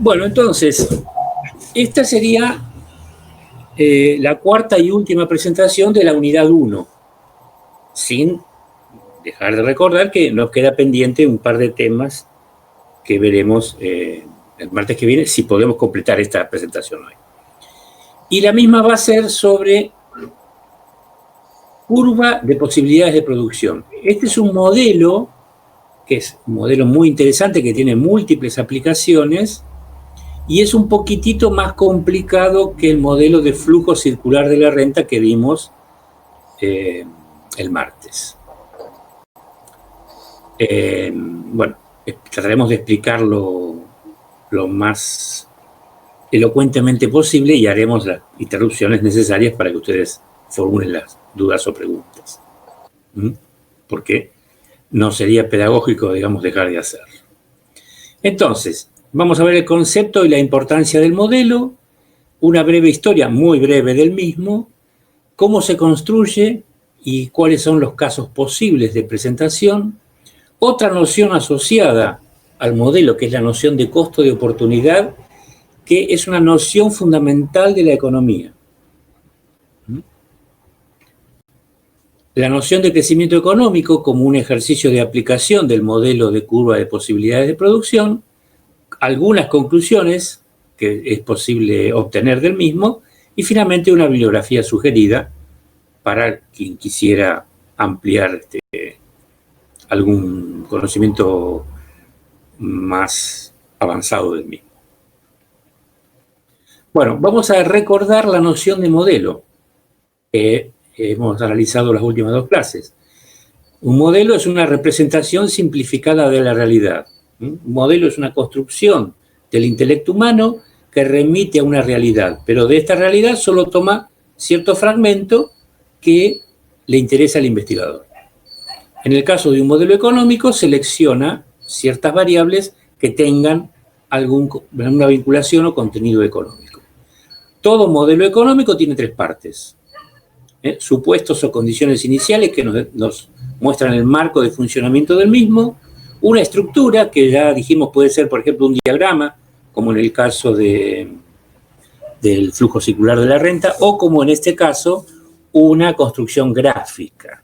Bueno, entonces, esta sería la cuarta y última presentación de la unidad 1, sin dejar de recordar que nos queda pendiente un par de temas que veremos el martes que viene, si podemos completar esta presentación hoy. Y la misma va a ser sobre curva de posibilidades de producción. Este es un modelo, que es un modelo muy interesante, que tiene múltiples aplicaciones, y es un poquitito más complicado que el modelo de flujo circular de la renta que vimos el martes. Bueno, trataremos de explicarlo lo más elocuentemente posible y haremos las interrupciones necesarias para que ustedes formulen las dudas o preguntas. Porque no sería pedagógico, digamos, dejar de hacerlo. Entonces, vamos a ver el concepto y la importancia del modelo, una breve historia, muy breve del mismo, cómo se construye y cuáles son los casos posibles de presentación. Otra noción asociada al modelo, que es la noción de costo de oportunidad, que es una noción fundamental de la economía. La noción de crecimiento económico como un ejercicio de aplicación del modelo de curva de posibilidades de producción, algunas conclusiones que es posible obtener del mismo, y finalmente una bibliografía sugerida para quien quisiera ampliar algún conocimiento más avanzado del mismo. Bueno, vamos a recordar la noción de modelo que hemos analizado las últimas dos clases. Un modelo es una representación simplificada de la realidad. Un modelo es una construcción del intelecto humano que remite a una realidad, pero de esta realidad solo toma cierto fragmento que le interesa al investigador. En el caso de un modelo económico, selecciona ciertas variables que tengan una vinculación o contenido económico. Todo modelo económico tiene tres partes. Supuestos o condiciones iniciales que nos muestran el marco de funcionamiento del mismo, una estructura que ya dijimos puede ser, por ejemplo, un diagrama, como en el caso del flujo circular de la renta, o como en este caso, una construcción gráfica.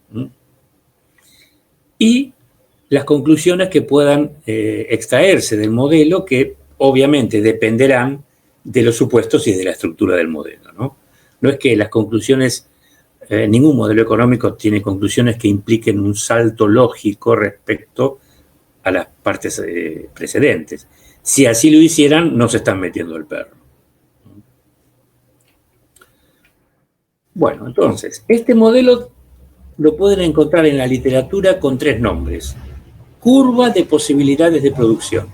Y las conclusiones que puedan extraerse del modelo, que obviamente dependerán de los supuestos y de la estructura del modelo, ¿no? No es que las conclusiones, ningún modelo económico tiene conclusiones que impliquen un salto lógico respecto a las partes precedentes. Si así lo hicieran, no se están metiendo el perro. Bueno, entonces, este modelo lo pueden encontrar en la literatura con tres nombres: curva de posibilidades de producción,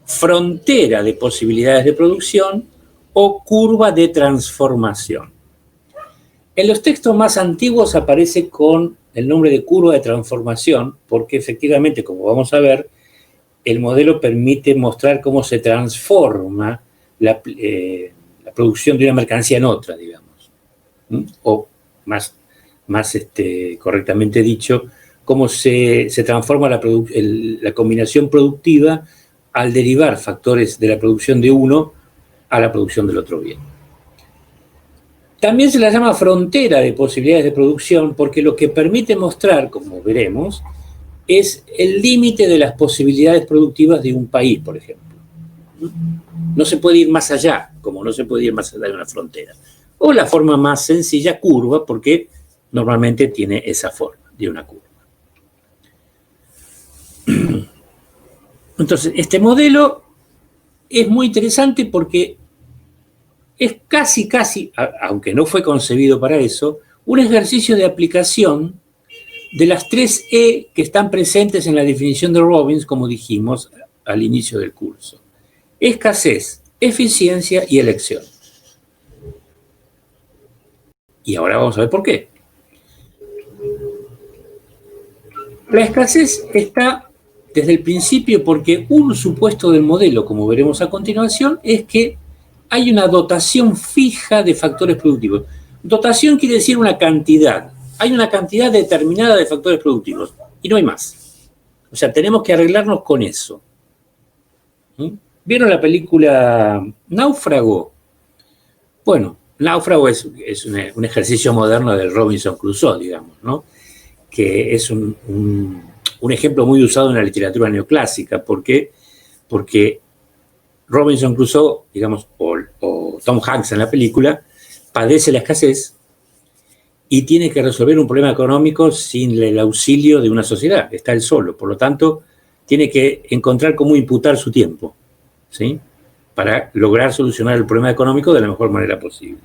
frontera de posibilidades de producción o curva de transformación. En los textos más antiguos aparece con el nombre de curva de transformación porque efectivamente, como vamos a ver, el modelo permite mostrar cómo se transforma la producción de una mercancía en otra, digamos. O más correctamente dicho, cómo se transforma la combinación productiva al derivar factores de la producción de uno a la producción del otro bien. También se la llama frontera de posibilidades de producción porque lo que permite mostrar, como veremos, es el límite de las posibilidades productivas de un país, por ejemplo. No se puede ir más allá, como no se puede ir más allá de una frontera. O la forma más sencilla, curva, porque normalmente tiene esa forma de una curva. Entonces, este modelo es muy interesante porque es casi, aunque no fue concebido para eso, un ejercicio de aplicación de las tres E que están presentes en la definición de Robbins, como dijimos al inicio del curso: escasez, eficiencia y elección. Y ahora vamos a ver por qué. La escasez está desde el principio porque un supuesto del modelo, como veremos a continuación, es que hay una dotación fija de factores productivos. Dotación quiere decir una cantidad. Hay una cantidad determinada de factores productivos y no hay más. O sea, tenemos que arreglarnos con eso. ¿Vieron la película Náufrago? Bueno, Náufrago es un ejercicio moderno del Robinson Crusoe, digamos, ¿no? Que es un ejemplo muy usado en la literatura neoclásica. ¿Por qué? Porque Robinson Crusoe, digamos, o Tom Hanks en la película, padece la escasez y tiene que resolver un problema económico sin el auxilio de una sociedad. Está él solo. Por lo tanto, tiene que encontrar cómo imputar su tiempo, ¿sí?, para lograr solucionar el problema económico de la mejor manera posible.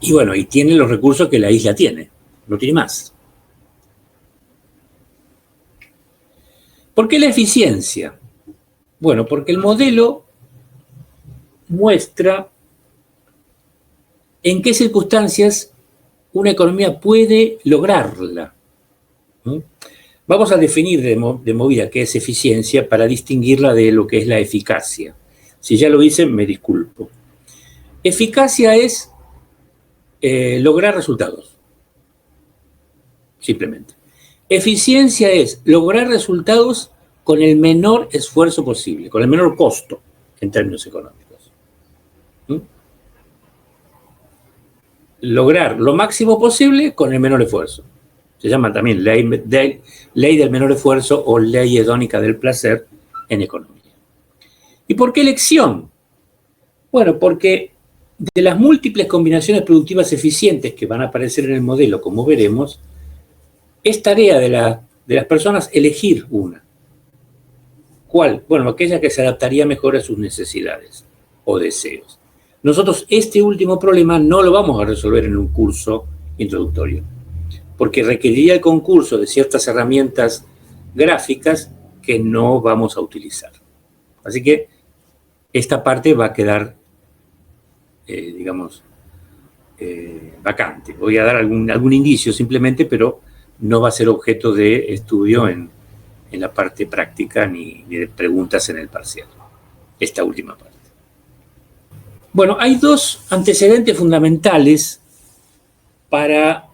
Y bueno, y tiene los recursos que la isla tiene, no tiene más. ¿Por qué la eficiencia? Bueno, porque el modelo muestra en qué circunstancias una economía puede lograrla. Vamos a definir de movida qué es eficiencia para distinguirla de lo que es la eficacia. Si ya lo hice, me disculpo. Eficacia es lograr resultados, simplemente. Eficiencia es lograr resultados con el menor esfuerzo posible, con el menor costo en términos económicos. Lograr lo máximo posible con el menor esfuerzo. Se llama también ley del menor esfuerzo o ley hedónica del placer en economía. ¿Y por qué elección? Bueno, porque de las múltiples combinaciones productivas eficientes que van a aparecer en el modelo, como veremos, es tarea de las personas elegir una. ¿Cuál? Bueno, aquella que se adaptaría mejor a sus necesidades o deseos. Nosotros este último problema no lo vamos a resolver en un curso introductorio, porque requeriría el concurso de ciertas herramientas gráficas que no vamos a utilizar. Así que esta parte va a quedar, vacante. Voy a dar algún indicio simplemente, pero no va a ser objeto de estudio en la parte práctica ni de preguntas en el parcial, esta última parte. Bueno, hay dos antecedentes fundamentales para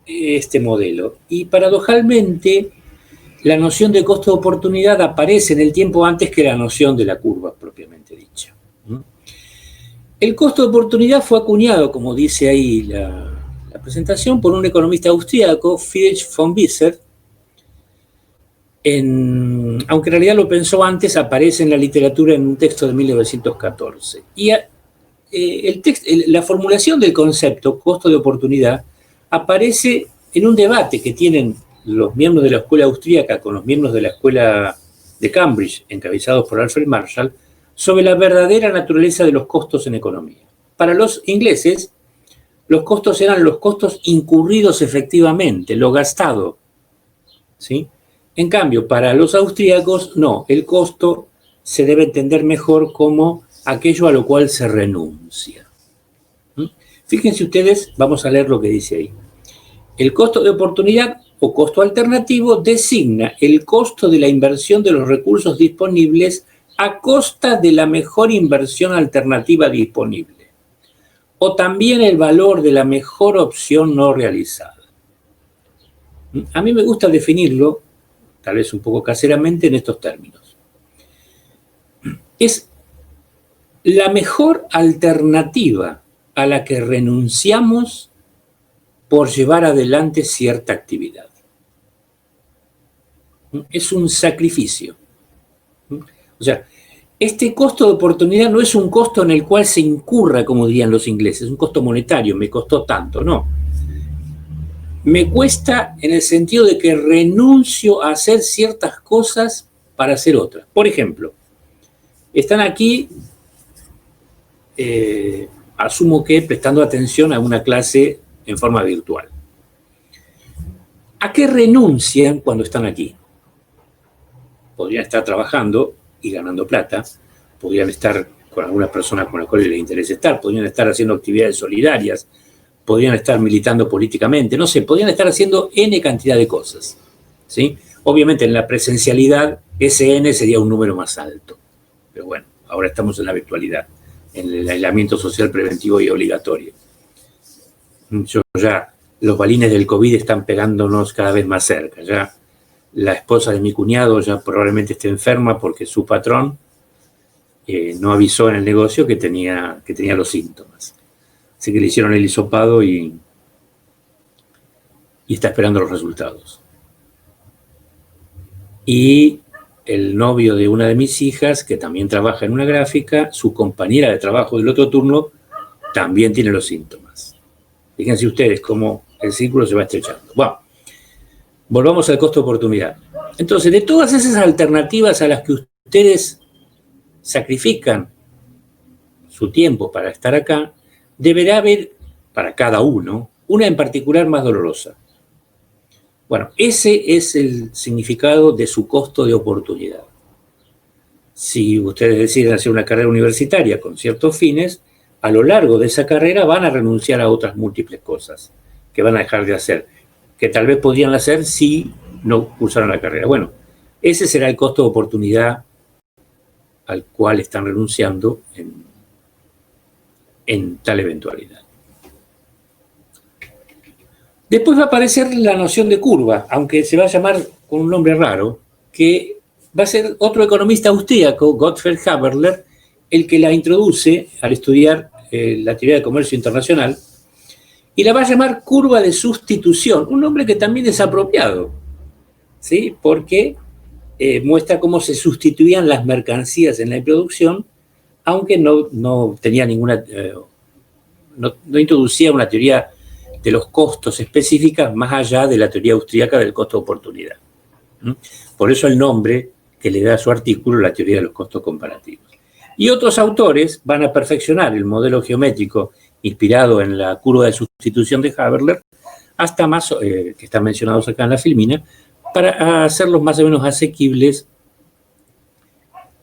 este modelo y paradojalmente la noción de costo de oportunidad aparece en el tiempo antes que la noción de la curva propiamente dicha. El costo de oportunidad fue acuñado, como dice ahí la presentación, por un economista austríaco, Friedrich von Wieser, aunque en realidad lo pensó antes, aparece en la literatura en un texto de 1914. Y la formulación del concepto costo de oportunidad aparece en un debate que tienen los miembros de la escuela austríaca con los miembros de la escuela de Cambridge, encabezados por Alfred Marshall, sobre la verdadera naturaleza de los costos en economía. Para los ingleses, los costos eran los costos incurridos efectivamente, lo gastado, ¿sí? En cambio, para los austríacos, no, el costo se debe entender mejor como aquello a lo cual se renuncia. Fíjense ustedes, vamos a leer lo que dice ahí. El costo de oportunidad o costo alternativo designa el costo de la inversión de los recursos disponibles a costa de la mejor inversión alternativa disponible, o también el valor de la mejor opción no realizada. A mí me gusta definirlo, tal vez un poco caseramente, en estos términos. Es la mejor alternativa a la que renunciamos por llevar adelante cierta actividad. Es un sacrificio. O sea, este costo de oportunidad no es un costo en el cual se incurra, como dirían los ingleses, un costo monetario, me costó tanto, no. Me cuesta en el sentido de que renuncio a hacer ciertas cosas para hacer otras. Por ejemplo, están aquí, asumo que prestando atención a una clase en forma virtual. ¿A qué renuncian cuando están aquí? Podrían estar trabajando y ganando plata, podrían estar con alguna persona con la cual les interesa estar, podrían estar haciendo actividades solidarias, podrían estar militando políticamente, no sé, podrían estar haciendo N cantidad de cosas, ¿sí? Obviamente en la presencialidad ese N sería un número más alto, pero bueno, ahora estamos en la virtualidad, en el aislamiento social preventivo y obligatorio. Los balines del COVID están pegándonos cada vez más cerca, ya La esposa de mi cuñado ya probablemente esté enferma porque su patrón no avisó en el negocio que tenía los síntomas. Así que le hicieron el hisopado y está esperando los resultados. Y el novio de una de mis hijas, que también trabaja en una gráfica, su compañera de trabajo del otro turno, también tiene los síntomas. Fíjense ustedes cómo el círculo se va estrechando. Bueno, volvamos al costo de oportunidad. Entonces, de todas esas alternativas a las que ustedes sacrifican su tiempo para estar acá, deberá haber, para cada uno, una en particular más dolorosa. Bueno, ese es el significado de su costo de oportunidad. Si ustedes deciden hacer una carrera universitaria con ciertos fines, a lo largo de esa carrera van a renunciar a otras múltiples cosas que van a dejar de hacer, que tal vez podrían hacer si no cursaron la carrera. Bueno, ese será el costo de oportunidad al cual están renunciando en tal eventualidad. Después va a aparecer la noción de curva, aunque se va a llamar con un nombre raro, que va a ser otro economista austríaco, Gottfried Haberler, el que la introduce al estudiar la teoría de comercio internacional, y la va a llamar curva de sustitución, un nombre que también es apropiado, ¿sí? Porque muestra cómo se sustituían las mercancías en la producción, aunque no tenía ninguna, no introducía una teoría de los costos específicas más allá de la teoría austríaca del costo de oportunidad. Por eso el nombre que le da a su artículo, la teoría de los costos comparativos. Y otros autores van a perfeccionar el modelo geométrico inspirado en la curva de sustitución de Haberler, hasta más, que están mencionados acá en la filmina, para hacerlos más o menos asequibles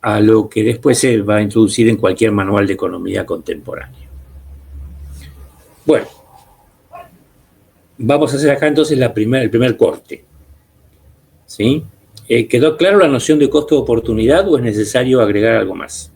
a lo que después se va a introducir en cualquier manual de economía contemporánea. Bueno, vamos a hacer acá entonces el primer corte. ¿Sí? ¿Quedó claro la noción de costo de oportunidad o es necesario agregar algo más?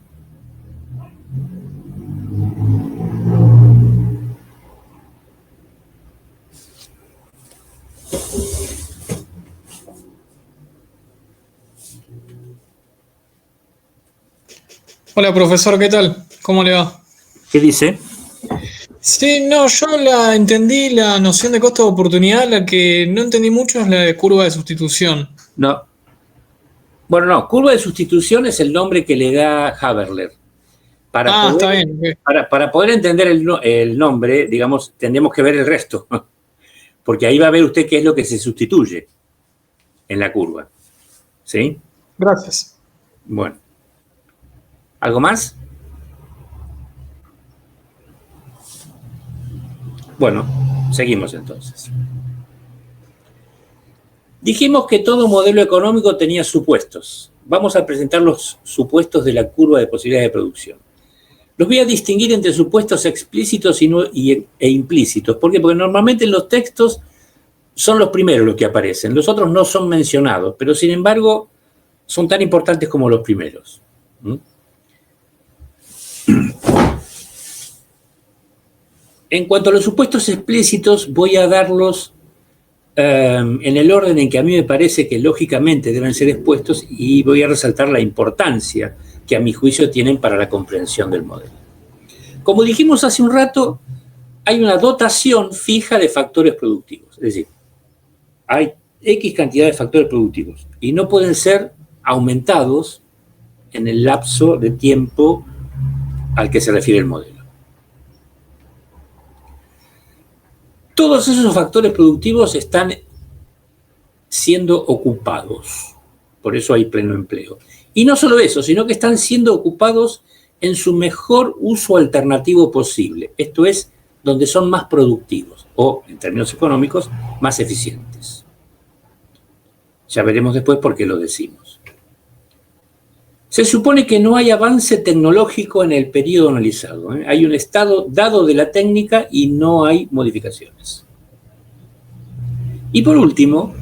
Hola, profesor, ¿qué tal? ¿Cómo le va? ¿Qué dice? Sí, no, yo la entendí la noción de costo de oportunidad, la que no entendí mucho es la de curva de sustitución. No. Bueno, no, curva de sustitución es el nombre que le da Haberler. Está bien. Okay. Para poder entender el nombre, digamos, tendremos que ver el resto. Porque ahí va a ver usted qué es lo que se sustituye en la curva. ¿Sí? Gracias. Bueno. ¿Algo más? Bueno, seguimos entonces. Dijimos que todo modelo económico tenía supuestos. Vamos a presentar los supuestos de la curva de posibilidades de producción. Los voy a distinguir entre supuestos explícitos e implícitos. ¿Por qué? Porque normalmente en los textos son los primeros los que aparecen. Los otros no son mencionados, pero sin embargo son tan importantes como los primeros. En cuanto a los supuestos explícitos, voy a darlos en el orden en que a mí me parece que lógicamente deben ser expuestos y voy a resaltar la importancia que a mi juicio tienen para la comprensión del modelo. Como dijimos hace un rato, hay una dotación fija de factores productivos. Es decir, hay X cantidad de factores productivos y no pueden ser aumentados en el lapso de tiempo al que se refiere el modelo. Todos esos factores productivos están siendo ocupados. Por eso hay pleno empleo. Y no solo eso, sino que están siendo ocupados en su mejor uso alternativo posible. Esto es, donde son más productivos o, en términos económicos, más eficientes. Ya veremos después por qué lo decimos. Se supone que no hay avance tecnológico en el periodo analizado. Hay un estado dado de la técnica y no hay modificaciones. Y por último,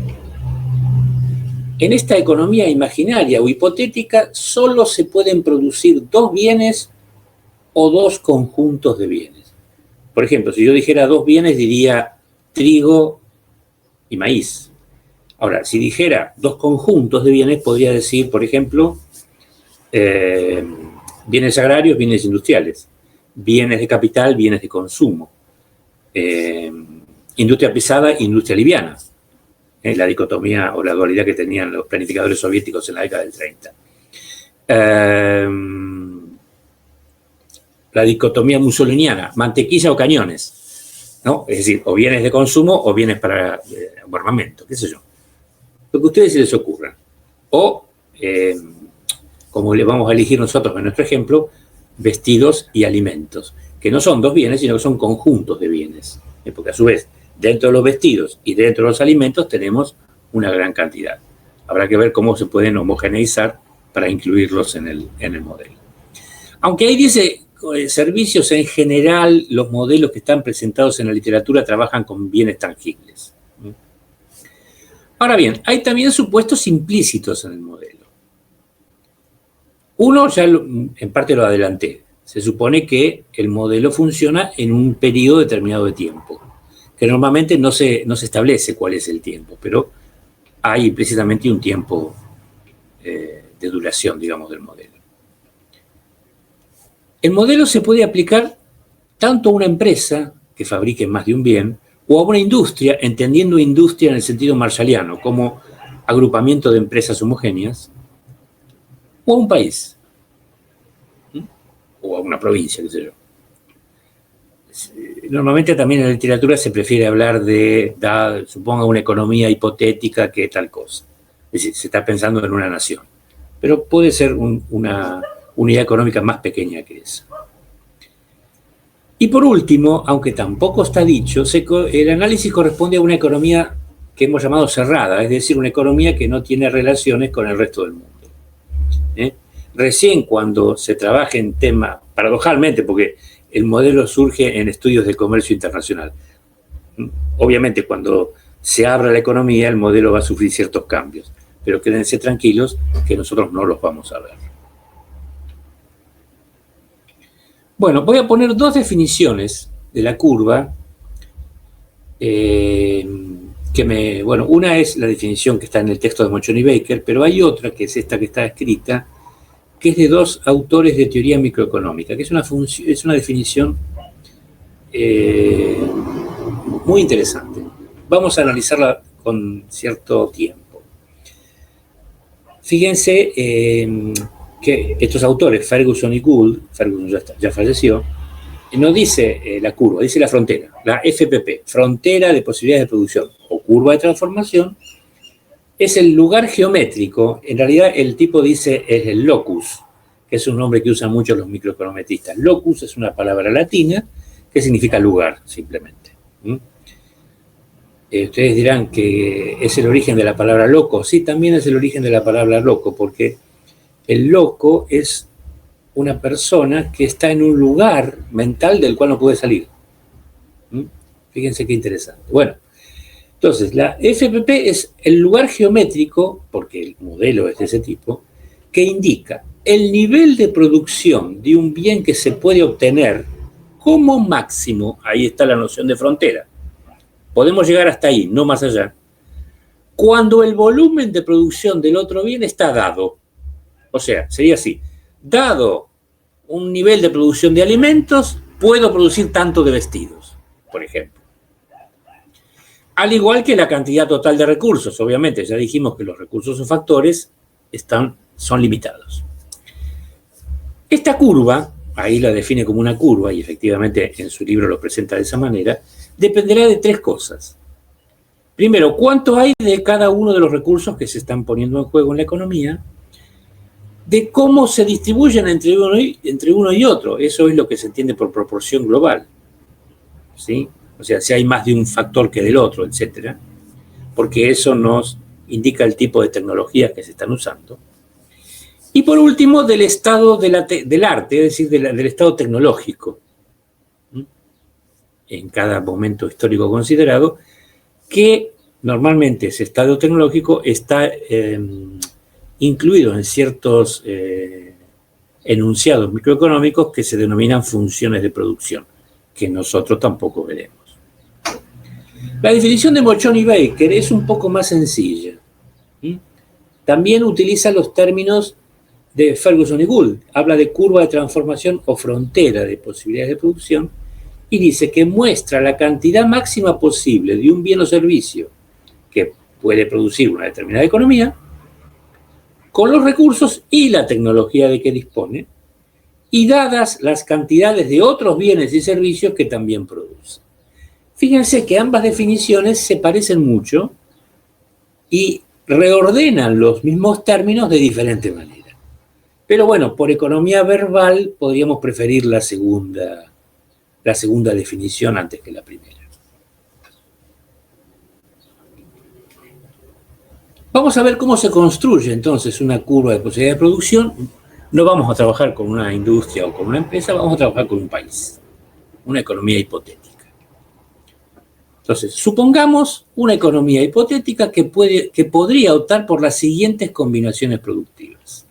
en esta economía imaginaria o hipotética solo se pueden producir dos bienes o dos conjuntos de bienes. Por ejemplo, si yo dijera dos bienes, diría trigo y maíz. Ahora, si dijera dos conjuntos de bienes, podría decir, por ejemplo, bienes agrarios, bienes industriales, bienes de capital, bienes de consumo, industria pesada, industria liviana, la dicotomía o la dualidad que tenían los planificadores soviéticos en la década del 30. La dicotomía mussoliniana, mantequilla o cañones, ¿no? Es decir, o bienes de consumo o bienes para armamento, qué sé yo. Lo que a ustedes se les ocurra. O, como le vamos a elegir nosotros en nuestro ejemplo, vestidos y alimentos, que no son dos bienes, sino que son conjuntos de bienes. Porque a su vez, dentro de los vestidos y dentro de los alimentos tenemos una gran cantidad. Habrá que ver cómo se pueden homogeneizar para incluirlos en el modelo. Aunque ahí dice servicios, en general, los modelos que están presentados en la literatura trabajan con bienes tangibles. Ahora bien, hay también supuestos implícitos en el modelo. Uno ya en parte lo adelanté. Se supone que el modelo funciona en un periodo determinado de tiempo, que normalmente no se establece cuál es el tiempo, pero hay implícitamente un tiempo de duración, digamos, del modelo. El modelo se puede aplicar tanto a una empresa que fabrique más de un bien, o a una industria, entendiendo industria en el sentido marshalliano, como agrupamiento de empresas homogéneas, o a un país, o a una provincia, qué sé yo. Normalmente también en la literatura se prefiere hablar de, suponga, una economía hipotética que tal cosa. Es decir, se está pensando en una nación. Pero puede ser una unidad económica más pequeña que eso. Y por último, aunque tampoco está dicho, el análisis corresponde a una economía que hemos llamado cerrada, es decir, una economía que no tiene relaciones con el resto del mundo. Recién cuando se trabaja en temas, paradojalmente, porque el modelo surge en estudios de comercio internacional. Obviamente, cuando se abra la economía, el modelo va a sufrir ciertos cambios, pero quédense tranquilos que nosotros no los vamos a ver. Bueno, voy a poner dos definiciones de la curva. Bueno, una es la definición que está en el texto de Monchon y Baker, pero hay otra, que es esta que está escrita, que es de dos autores de teoría microeconómica, que es una definición muy interesante. Vamos a analizarla con cierto tiempo. Fíjense que estos autores, Ferguson y Gould, Ferguson ya falleció, no dice la curva, dice la frontera, la FPP, frontera de posibilidades de producción, o curva de transformación, es el lugar geométrico. En realidad el tipo dice es el locus, que es un nombre que usan mucho los microeconometristas. Locus es una palabra latina que significa lugar, simplemente. Ustedes dirán que es el origen de la palabra loco. Sí, también es el origen de la palabra loco, porque el loco es una persona que está en un lugar mental del cual no puede salir. Fíjense qué interesante. Bueno, entonces la FPP es el lugar geométrico, porque el modelo es de ese tipo, que indica el nivel de producción de un bien que se puede obtener como máximo. Ahí está la noción de frontera. Podemos llegar hasta ahí, no más allá, cuando el volumen de producción del otro bien está dado. O sea, sería así: dado un nivel de producción de alimentos, puedo producir tanto de vestidos, por ejemplo. Al igual que la cantidad total de recursos. Obviamente, ya dijimos que los recursos o factores son limitados. Esta curva, ahí la define como una curva, y efectivamente en su libro lo presenta de esa manera, dependerá de tres cosas. Primero, cuánto hay de cada uno de los recursos que se están poniendo en juego en la economía, de cómo se distribuyen entre uno y otro. Eso es lo que se entiende por proporción global, ¿sí? O sea, si hay más de un factor que del otro, etcétera, porque eso nos indica el tipo de tecnologías que se están usando. Y por último, del estado del arte, es decir, del estado tecnológico, en cada momento histórico considerado, que normalmente ese estado tecnológico está incluido en ciertos enunciados microeconómicos que se denominan funciones de producción, que nosotros tampoco veremos. La definición de Mochon y Baker es un poco más sencilla. También utiliza los términos de Ferguson y Gould. Habla de curva de transformación o frontera de posibilidades de producción y dice que muestra la cantidad máxima posible de un bien o servicio que puede producir una determinada economía con los recursos y la tecnología de que dispone y dadas las cantidades de otros bienes y servicios que también produce. Fíjense que ambas definiciones se parecen mucho y reordenan los mismos términos de diferente manera. Pero bueno, por economía verbal podríamos preferir la segunda definición antes que la primera. Vamos a ver cómo se construye entonces una curva de posibilidad de producción. No vamos a trabajar con una industria o con una empresa, vamos a trabajar con un país, una economía hipotética. Entonces, supongamos una economía hipotética que podría optar por las siguientes combinaciones productivas.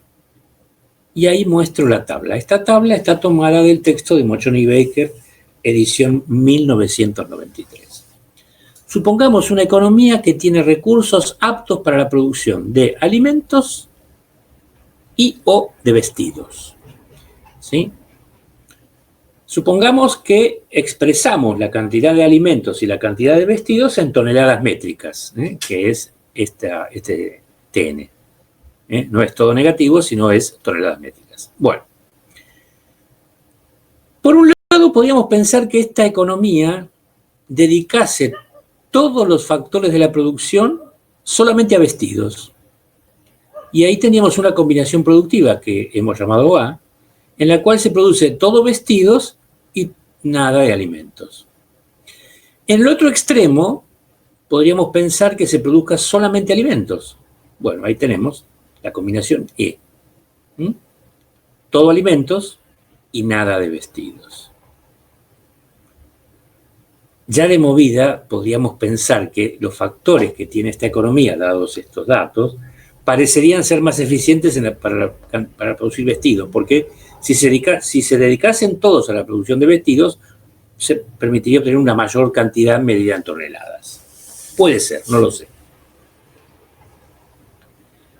Y ahí muestro la tabla. Esta tabla está tomada del texto de Mochon y Baker, edición 1993. Supongamos una economía que tiene recursos aptos para la producción de alimentos y o de vestidos. ¿Sí? Supongamos que expresamos la cantidad de alimentos y la cantidad de vestidos en toneladas métricas, que es este TN. No es todo negativo, sino es toneladas métricas. Bueno, por un lado podríamos pensar que esta economía dedicase todos los factores de la producción solamente a vestidos. Y ahí teníamos una combinación productiva que hemos llamado A, en la cual se produce todo vestidos y nada de alimentos. En el otro extremo, podríamos pensar que se produzca solamente alimentos. Bueno, ahí tenemos la combinación E. Todo alimentos y nada de vestidos. Ya de movida, podríamos pensar que los factores que tiene esta economía, dados estos datos, parecerían ser más eficientes para producir vestidos, porque si se dedicasen todos a la producción de vestidos, se permitiría obtener una mayor cantidad medida en toneladas. Puede ser, no lo sé.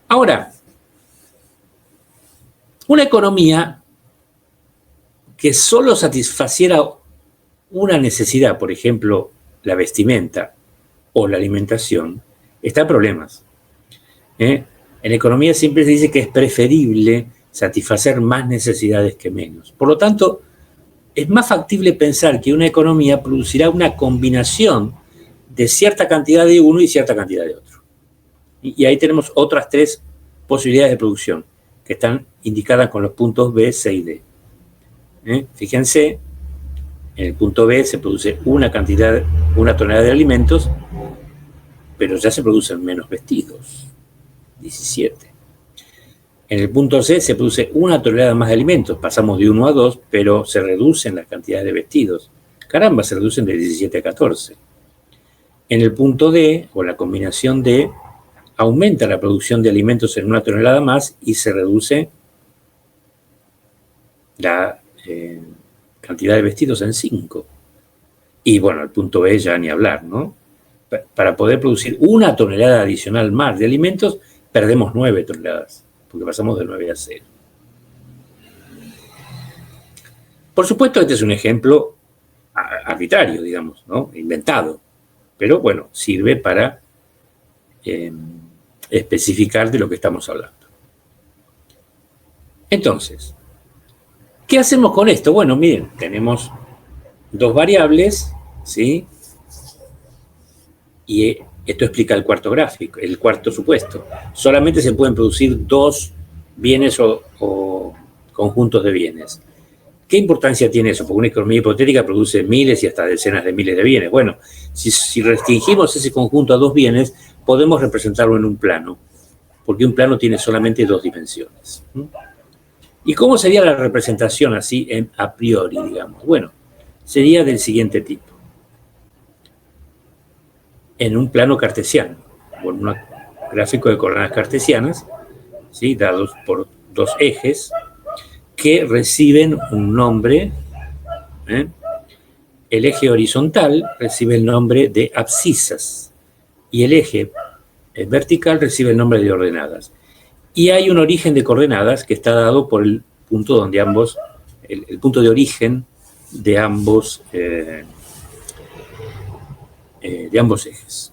Ahora, una economía que solo satisfaciera una necesidad, por ejemplo, la vestimenta o la alimentación, está en problemas. En economía siempre se dice que es preferible satisfacer más necesidades que menos. Por lo tanto, es más factible pensar que una economía producirá una combinación de cierta cantidad de uno y cierta cantidad de otro. Y ahí tenemos otras tres posibilidades de producción que están indicadas con los puntos B, C y D. Fíjense, en el punto B se produce una tonelada de alimentos, pero ya se producen menos vestidos, 17. En el punto C se produce una tonelada más de alimentos, pasamos de 1 a 2, pero se reducen las cantidades de vestidos. Caramba, se reducen de 17 a 14. En el punto D, o la combinación D, aumenta la producción de alimentos en 1 tonelada más y se reduce la cantidad de vestidos en 5. Y bueno, el punto B ya ni hablar, ¿no? Para poder producir 1 tonelada adicional más de alimentos, perdemos 9 toneladas, porque pasamos de 9 a 0. Por supuesto, este es un ejemplo arbitrario, digamos, ¿no? Inventado. Pero bueno, sirve para especificar de lo que estamos hablando. Entonces, ¿qué hacemos con esto? Bueno, miren, tenemos dos variables, ¿sí? Y esto explica el cuarto gráfico, el cuarto supuesto. Solamente se pueden producir dos bienes o conjuntos de bienes. ¿Qué importancia tiene eso? Porque una economía hipotética produce miles y hasta decenas de miles de bienes. Bueno, si restringimos ese conjunto a dos bienes, podemos representarlo en un plano, porque un plano tiene solamente dos dimensiones. ¿Y cómo sería la representación así a priori, digamos? Bueno, sería del siguiente tipo. En un plano cartesiano, o en un gráfico de coordenadas cartesianas, ¿sí? Dados por dos ejes, que reciben un nombre el eje horizontal recibe el nombre de abscisas y el eje vertical recibe el nombre de ordenadas. Y hay un origen de coordenadas que está dado por el punto donde ambos, el punto de origen de ambos ejes.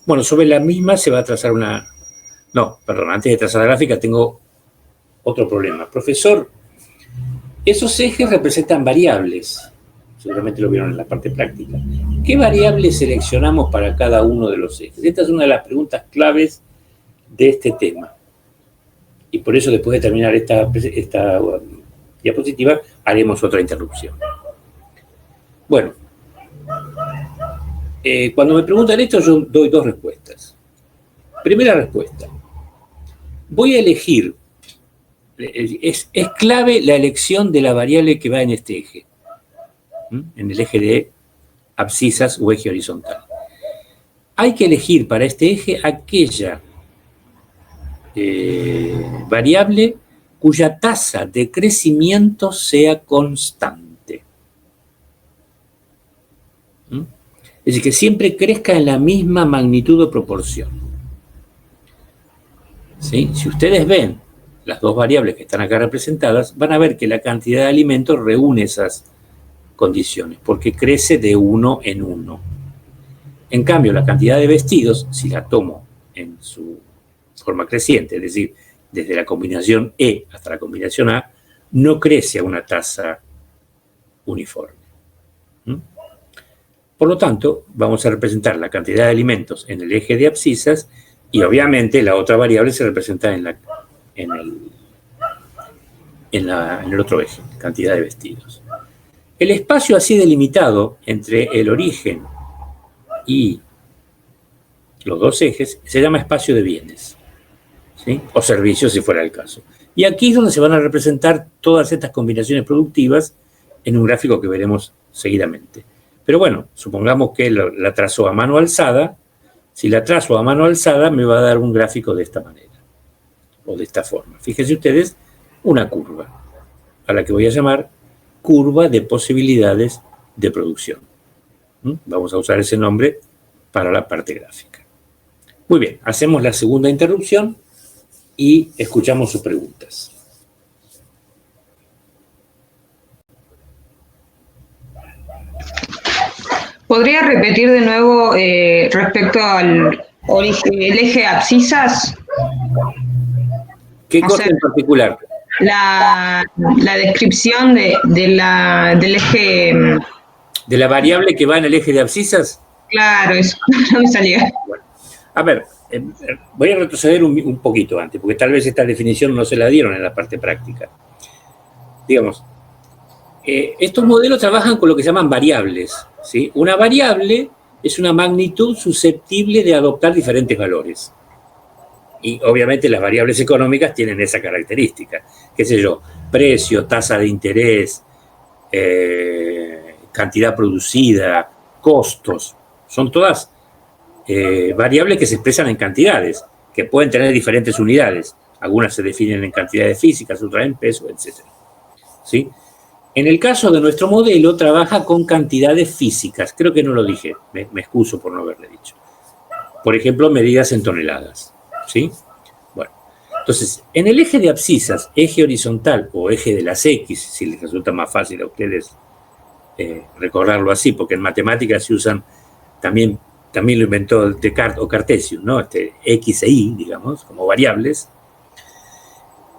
Bueno, sobre la misma se va a trazar una... No, perdón, antes de trazar la gráfica tengo otro problema. Profesor, esos ejes representan variables. Seguramente lo vieron en la parte práctica. ¿Qué variables seleccionamos para cada uno de los ejes? Esta es una de las preguntas claves de este tema. Y por eso, después de terminar esta diapositiva, haremos otra interrupción. Bueno, cuando me preguntan esto, yo doy dos respuestas. Primera respuesta. Voy a elegir, es clave la elección de la variable que va en este eje, en el eje de abscisas o eje horizontal. Hay que elegir para este eje aquella variable cuya tasa de crecimiento sea constante. Es decir, que siempre crezca en la misma magnitud o proporción. ¿Sí? Si ustedes ven las dos variables que están acá representadas, van a ver que la cantidad de alimentos reúne esas condiciones, porque crece de uno en uno. En cambio, la cantidad de vestidos, si la tomo en su forma creciente, es decir, desde la combinación E hasta la combinación A, no crece a una tasa uniforme. Por lo tanto, vamos a representar la cantidad de alimentos en el eje de abscisas y obviamente la otra variable se representa en el otro eje, cantidad de vestidos. El espacio así delimitado entre el origen y los dos ejes se llama espacio de bienes, ¿sí? O servicios si fuera el caso. Y aquí es donde se van a representar todas estas combinaciones productivas en un gráfico que veremos seguidamente. Pero bueno, supongamos que la trazo a mano alzada. Si la trazo a mano alzada me va a dar un gráfico de esta manera o de esta forma. Fíjense ustedes, una curva a la que voy a llamar curva de posibilidades de producción. Vamos a usar ese nombre para la parte gráfica. Muy bien, hacemos la segunda interrupción y escuchamos sus preguntas. ¿Podría repetir de nuevo respecto al el eje abscisas? ¿Qué cosa en particular? La descripción del eje... ¿De la variable que va en el eje de abscisas? Claro, eso no me salía. Bueno, a ver, voy a retroceder un poquito antes, porque tal vez esta definición no se la dieron en la parte práctica. Digamos, estos modelos trabajan con lo que se llaman variables, ¿sí? Una variable es una magnitud susceptible de adoptar diferentes valores. Y obviamente las variables económicas tienen esa característica. ¿Qué sé yo? Precio, tasa de interés, cantidad producida, costos. Son todas variables que se expresan en cantidades, que pueden tener diferentes unidades. Algunas se definen en cantidades físicas, otras en peso, etc. ¿Sí? En el caso de nuestro modelo, trabaja con cantidades físicas. Creo que no lo dije, me excuso por no haberle dicho. Por ejemplo, medidas en toneladas. ¿Sí? Bueno, entonces, en el eje de abscisas, eje horizontal o eje de las X, si les resulta más fácil a ustedes recordarlo así, porque en matemáticas se usan, también lo inventó Descartes o Cartesius, ¿no? X e Y, digamos, como variables.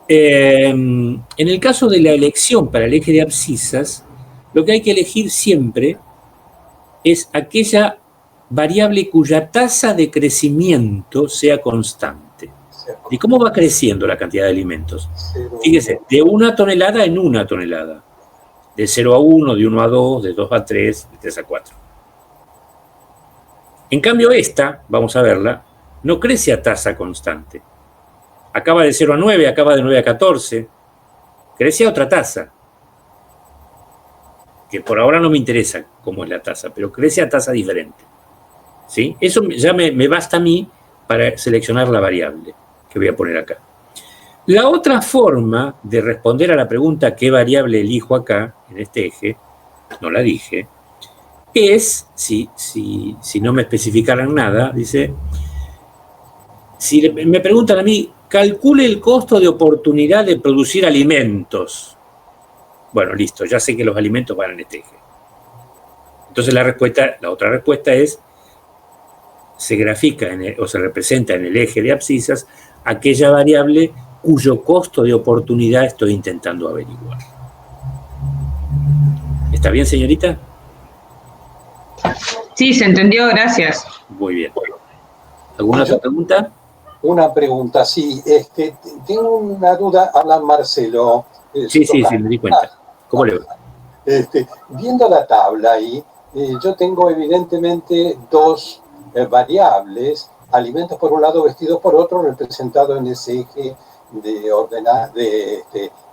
En el caso de la elección para el eje de abscisas, lo que hay que elegir siempre es aquella variable cuya tasa de crecimiento sea constante. ¿Y cómo va creciendo la cantidad de alimentos? Fíjese, de 1 tonelada en 1 tonelada. De 0 a 1, de 1 a 2, de 2 a 3, de 3 a 4. En cambio esta, vamos a verla, no crece a tasa constante. Acaba de 0 a 9, acaba de 9 a 14. Crece a otra tasa. Que por ahora no me interesa cómo es la tasa, pero crece a tasa diferente. ¿Sí? Eso ya me basta a mí para seleccionar la variable que voy a poner acá. La otra forma de responder a la pregunta ¿qué variable elijo acá, en este eje? no la dije, es, si no me especificaran nada, dice, si me preguntan a mí, calcule el costo de oportunidad de producir alimentos. Bueno, listo, ya sé que los alimentos van en este eje. Entonces la otra respuesta es, se grafica o se representa en el eje de abscisas aquella variable cuyo costo de oportunidad estoy intentando averiguar. ¿Está bien, señorita? Sí, se entendió, gracias. Muy bien. ¿Alguna otra pregunta? Una pregunta, sí. Tengo una duda, habla Marcelo. Sí, me di cuenta. ¿Cómo le va? Viendo la tabla ahí, yo tengo evidentemente dos variables, alimentos por un lado, vestidos por otro, representado en ese eje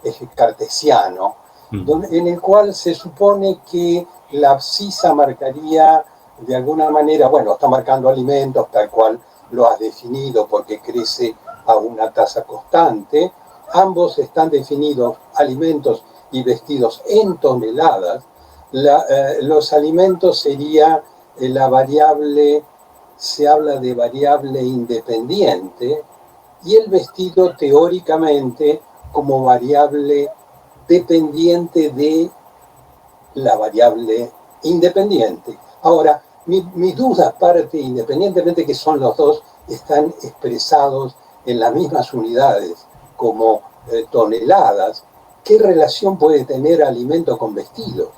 eje cartesiano, en el cual se supone que la abscisa marcaría de alguna manera, bueno, está marcando alimentos tal cual lo has definido porque crece a una tasa constante. Ambos están definidos, alimentos y vestidos, en toneladas. Los alimentos sería la variable, se habla de variable independiente, y el vestido teóricamente como variable dependiente de la variable independiente. Ahora, mi duda parte, independientemente que son los dos, están expresados en las mismas unidades como toneladas. ¿Qué relación puede tener alimento con vestido?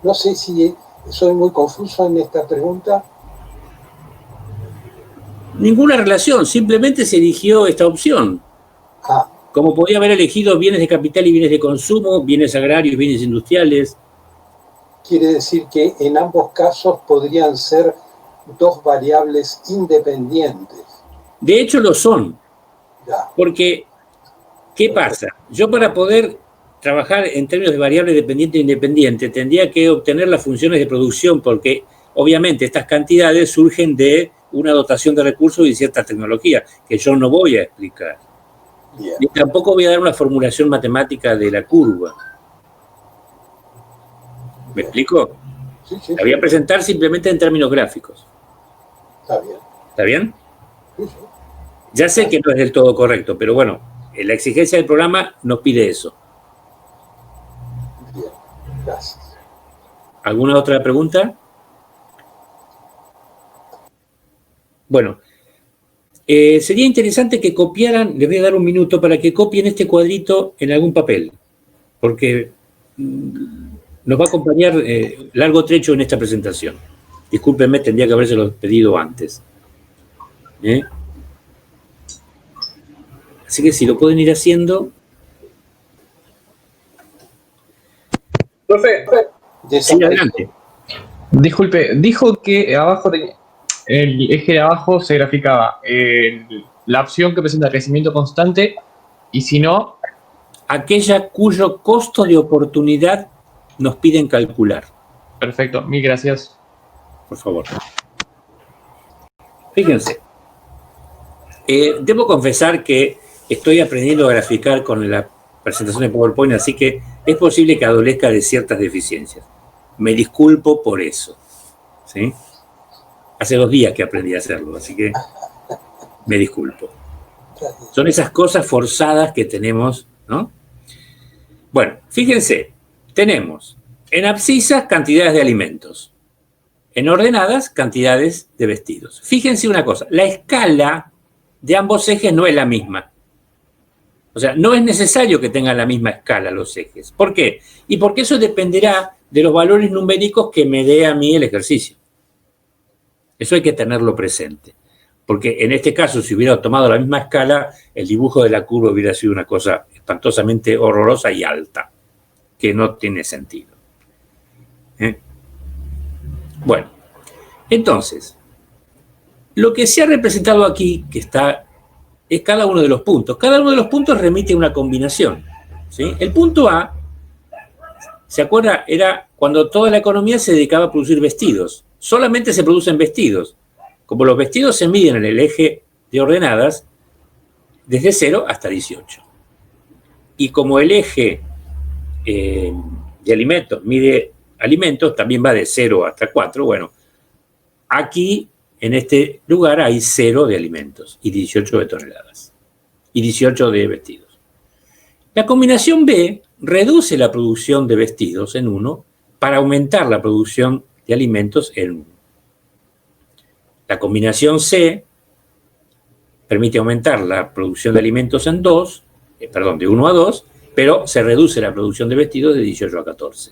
No sé si soy muy confuso en esta pregunta. Ninguna relación, simplemente se eligió esta opción. Como podía haber elegido bienes de capital y bienes de consumo, bienes agrarios, bienes industriales. Quiere decir que en ambos casos podrían ser dos variables independientes. De hecho lo son. Ya. Porque, ¿qué pasa? Yo para poder trabajar en términos de variable dependiente e independiente tendría que obtener las funciones de producción, porque obviamente estas cantidades surgen de una dotación de recursos y cierta tecnología, que yo no voy a explicar. Bien. Ni tampoco voy a dar una formulación matemática de la curva. ¿Me explico? Sí. La voy a presentar simplemente en términos gráficos. Está bien. ¿Está bien? Sí. Ya sé que no es del todo correcto, pero bueno, la exigencia del programa nos pide eso. Bien, gracias. ¿Alguna otra pregunta? Bueno, sería interesante que copiaran, les voy a dar un minuto para que copien este cuadrito en algún papel, porque nos va a acompañar largo trecho en esta presentación. Discúlpenme, tendría que habérselo pedido antes. Así que si lo pueden ir haciendo. Profe. Sí, adelante. Disculpe, dijo que abajo el eje de abajo se graficaba la opción que presenta crecimiento constante y si no... Aquella cuyo costo de oportunidad nos piden calcular. Perfecto, mil gracias. Por favor. Fíjense. Debo confesar que estoy aprendiendo a graficar con la presentación de PowerPoint, así que es posible que adolezca de ciertas deficiencias. Me disculpo por eso. ¿Sí? Hace 2 días que aprendí a hacerlo, así que me disculpo. Son esas cosas forzadas que tenemos, ¿no? Bueno, fíjense, tenemos en abscisas cantidades de alimentos, en ordenadas cantidades de vestidos. Fíjense una cosa, la escala de ambos ejes no es la misma. O sea, no es necesario que tengan la misma escala los ejes. ¿Por qué? Y porque eso dependerá de los valores numéricos que me dé a mí el ejercicio. Eso hay que tenerlo presente. Porque en este caso, si hubiera tomado la misma escala, el dibujo de la curva hubiera sido una cosa espantosamente horrorosa y alta, que no tiene sentido. Bueno, entonces, lo que se ha representado aquí, que está, es cada uno de los puntos. Cada uno de los puntos remite a una combinación, ¿sí? El punto A, ¿se acuerda? Era cuando toda la economía se dedicaba a producir vestidos. Solamente se producen vestidos. Como los vestidos se miden en el eje de ordenadas, desde 0 hasta 18. Y como el eje de de alimentos mide alimentos, también va de 0 hasta 4. Bueno, aquí, en este lugar, hay 0 de alimentos y 18 de toneladas. Y 18 de vestidos. La combinación B reduce la producción de vestidos en 1 para aumentar la producción de alimentos en 1. La combinación C permite aumentar la producción de alimentos en 2, de 1 a 2, pero se reduce la producción de vestidos de 18 a 14.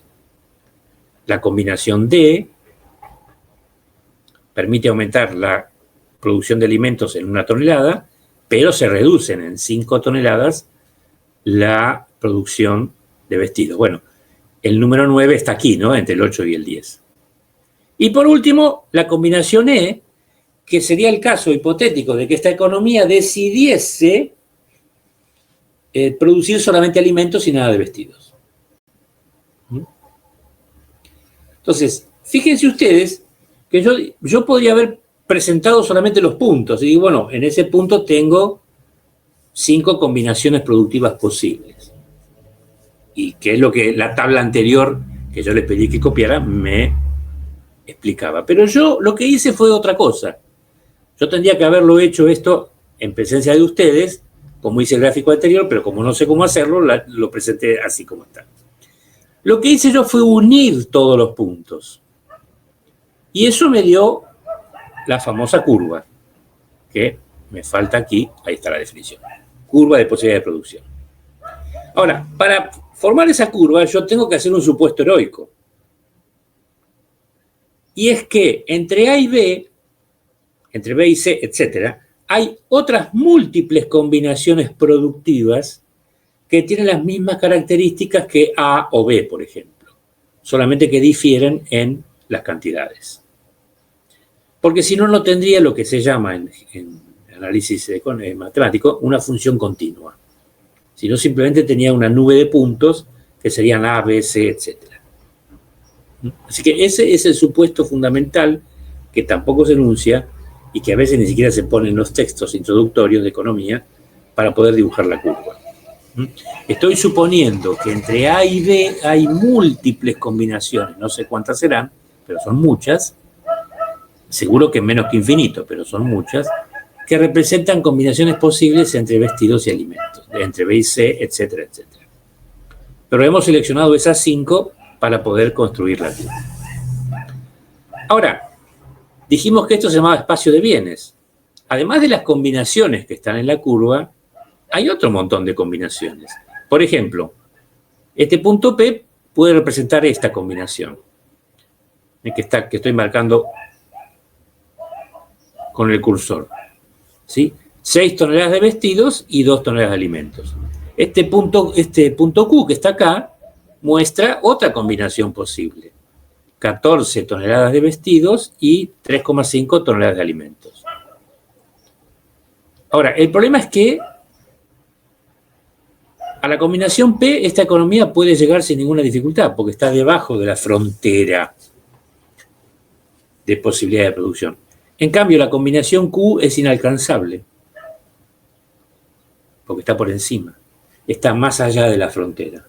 La combinación D permite aumentar la producción de alimentos en 1 tonelada, pero se reducen en 5 toneladas la producción de vestidos. Bueno, el número 9 está aquí, ¿no? Entre el 8 y el 10. Y por último, la combinación E, que sería el caso hipotético de que esta economía decidiese producir solamente alimentos y nada de vestidos. Entonces, fíjense ustedes que yo podría haber presentado solamente los puntos. Y digo, bueno, en ese punto tengo 5 combinaciones productivas posibles. Y que es lo que la tabla anterior que yo les pedí que copiara me explicaba. Pero yo lo que hice fue otra cosa. Yo tendría que haberlo hecho esto en presencia de ustedes, como hice el gráfico anterior, pero como no sé cómo hacerlo, lo presenté así como está. Lo que hice yo fue unir todos los puntos. Y eso me dio la famosa curva, que me falta aquí, ahí está la definición. Curva de posibilidad de producción. Ahora, para formar esa curva, yo tengo que hacer un supuesto heroico. Y es que entre A y B, entre B y C, etc., hay otras múltiples combinaciones productivas que tienen las mismas características que A o B, por ejemplo, solamente que difieren en las cantidades. Porque si no, no tendría lo que se llama en análisis matemático una función continua, sino simplemente tenía una nube de puntos que serían A, B, C, etc. Así que ese es el supuesto fundamental que tampoco se enuncia y que a veces ni siquiera se pone en los textos introductorios de economía para poder dibujar la curva. Estoy suponiendo que entre A y B hay múltiples combinaciones, no sé cuántas serán, pero son muchas, seguro que menos que infinito, pero son muchas, que representan combinaciones posibles entre vestidos y alimentos, entre B y C, etcétera, etcétera. Pero hemos seleccionado esas 5 para poder construir la curva. Ahora, dijimos que esto se llamaba espacio de bienes. Además de las combinaciones que están en la curva, hay otro montón de combinaciones. Por ejemplo, este punto P puede representar esta combinación, que estoy marcando con el cursor. ¿Sí? 6 toneladas de vestidos y 2 toneladas de alimentos. Este punto Q que está acá muestra otra combinación posible. 14 toneladas de vestidos y 3,5 toneladas de alimentos. Ahora, el problema es que a la combinación P esta economía puede llegar sin ninguna dificultad porque está debajo de la frontera de posibilidad de producción. En cambio, la combinación Q es inalcanzable porque está por encima, está más allá de la frontera.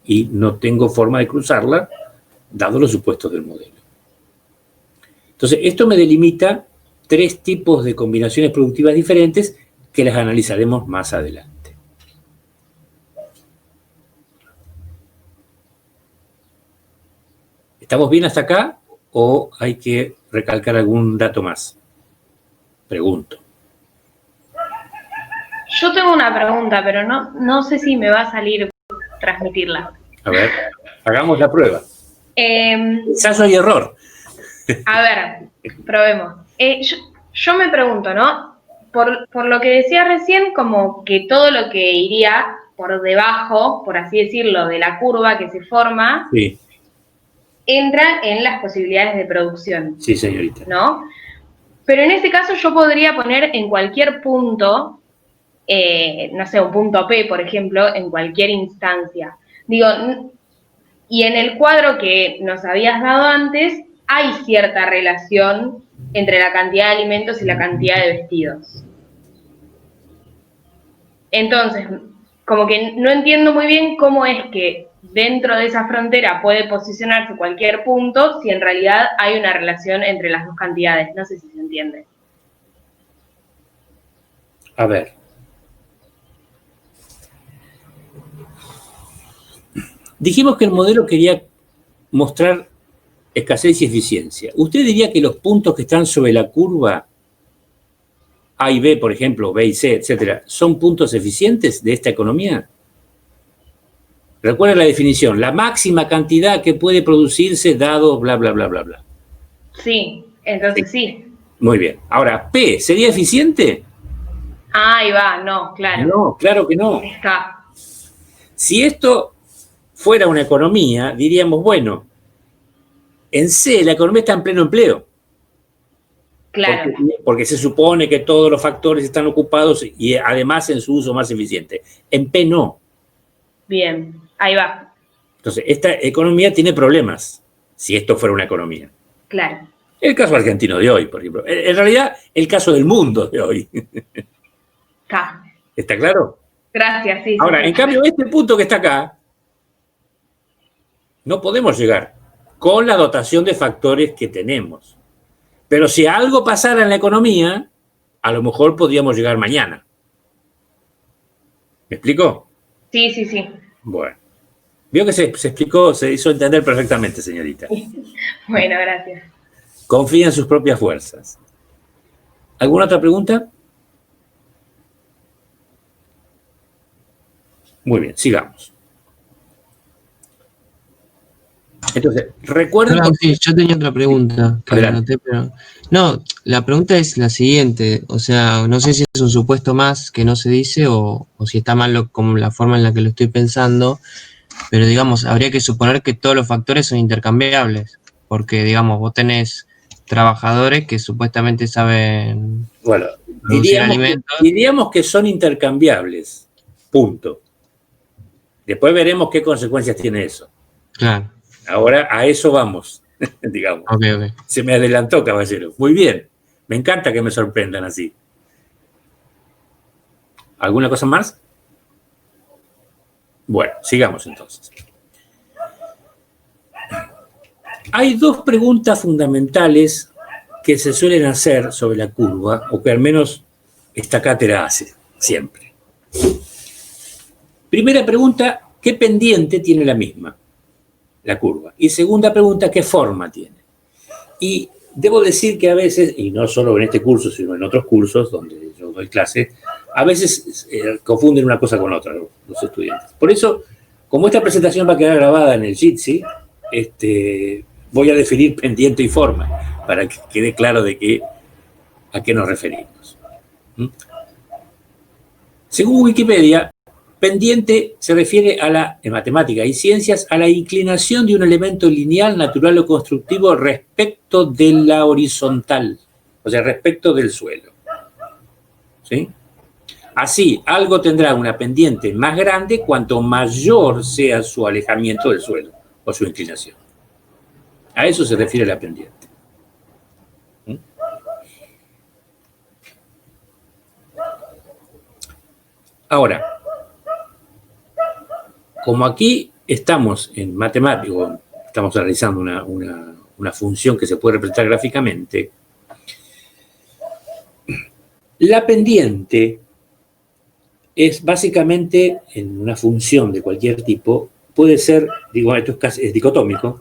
Y no tengo forma de cruzarla dado los supuestos del modelo. Entonces, esto me delimita 3 tipos de combinaciones productivas diferentes que las analizaremos más adelante. ¿Estamos bien hasta acá o hay que recalcar algún dato más? Pregunto. Yo tengo una pregunta, pero no sé si me va a salir transmitirla. A ver, hagamos la prueba. Ensayo y error. A ver, probemos. Yo me pregunto, ¿no? Por lo que decía recién, como que todo lo que iría por debajo, por así decirlo, de la curva que se forma, sí, entra en las posibilidades de producción. Sí, señorita. ¿No? Pero en este caso yo podría poner en cualquier punto, no sé, un punto P, por ejemplo, en cualquier instancia. Digo, y en el cuadro que nos habías dado antes, hay cierta relación entre la cantidad de alimentos y la cantidad de vestidos. Entonces, como que no entiendo muy bien cómo es que dentro de esa frontera puede posicionarse cualquier punto si en realidad hay una relación entre las dos cantidades. No sé si se entiende. A ver. Dijimos que el modelo quería mostrar escasez y eficiencia. ¿Usted diría que los puntos que están sobre la curva A y B, por ejemplo, B y C, etcétera, son puntos eficientes de esta economía? Recuerda la definición, la máxima cantidad que puede producirse dado bla, bla, bla, bla, bla. Sí, entonces sí. Muy bien. Ahora, P, ¿sería eficiente? Ahí va, no, claro. No, claro que no. Está. Si esto fuera una economía, diríamos, bueno, en C la economía está en pleno empleo. Claro. Porque se supone que todos los factores están ocupados y además en su uso más eficiente. En P no. Bien, ahí va. Entonces, esta economía tiene problemas, si esto fuera una economía. Claro. El caso argentino de hoy, por ejemplo. En realidad, el caso del mundo de hoy. Está. ¿Está claro? Gracias, sí. Ahora, sí. en cambio, este punto que está acá, no podemos llegar con la dotación de factores que tenemos. Pero si algo pasara en la economía, a lo mejor podríamos llegar mañana. ¿Me explico? Sí, sí, sí. Bueno. Vio que se explicó, se hizo entender perfectamente, señorita. Bueno, gracias. Confía en sus propias fuerzas. ¿Alguna otra pregunta? Muy bien, sigamos. Entonces, recuerden... Perdón, sí, yo tenía otra pregunta que Adelante. anoté, pero... No, la pregunta es la siguiente, o sea, no sé si es un supuesto más que no se dice o si está mal como la forma en la que lo estoy pensando, pero digamos, habría que suponer que todos los factores son intercambiables, porque digamos, vos tenés trabajadores que supuestamente saben Bueno, producir alimentos. diríamos que son intercambiables, punto. Después veremos qué consecuencias tiene eso. Claro. Ahora a eso vamos, digamos. Ok. Se me adelantó, caballero. Muy bien. Me encanta que me sorprendan así. ¿Alguna cosa más? Bueno, sigamos entonces. Hay dos preguntas fundamentales que se suelen hacer sobre la curva, o que al menos esta cátedra hace siempre. Primera pregunta, ¿qué pendiente tiene la misma? La curva. Y segunda pregunta, ¿qué forma tiene? Y debo decir que a veces, y no solo en este curso, sino en otros cursos donde yo doy clase, a veces confunden una cosa con otra los estudiantes. Por eso, como esta presentación va a quedar grabada en el Jitsi, voy a definir pendiente y forma, para que quede claro a qué nos referimos. Según Wikipedia, pendiente se refiere en matemáticas y ciencias, a la inclinación de un elemento lineal, natural o constructivo respecto de la horizontal, o sea, respecto del suelo. ¿Sí? Así, algo tendrá una pendiente más grande cuanto mayor sea su alejamiento del suelo o su inclinación. A eso se refiere la pendiente. Ahora, como aquí estamos en matemático, estamos realizando una función que se puede representar gráficamente, la pendiente es básicamente, en una función de cualquier tipo, puede ser, digo, esto es dicotómico,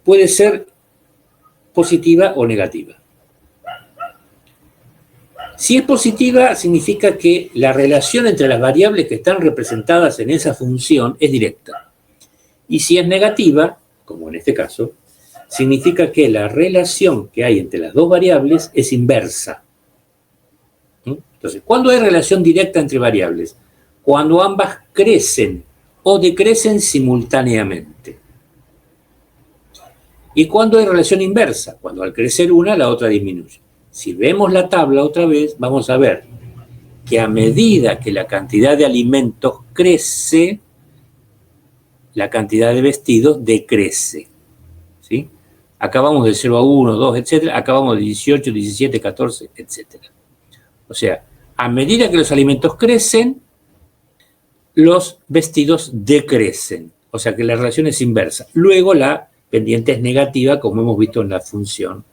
puede ser positiva o negativa. Si es positiva, significa que la relación entre las variables que están representadas en esa función es directa. Y si es negativa, como en este caso, significa que la relación que hay entre las dos variables es inversa. Entonces, ¿cuándo hay relación directa entre variables? Cuando ambas crecen o decrecen simultáneamente. ¿Y cuándo hay relación inversa? Cuando al crecer una, la otra disminuye. Si vemos la tabla otra vez, vamos a ver que a medida que la cantidad de alimentos crece, la cantidad de vestidos decrece. ¿Sí? Acabamos de 0 a 1, 2, etc. Acabamos de 18, 17, 14, etc. O sea, a medida que los alimentos crecen, los vestidos decrecen, o sea que la relación es inversa. Luego la pendiente es negativa, como hemos visto en la función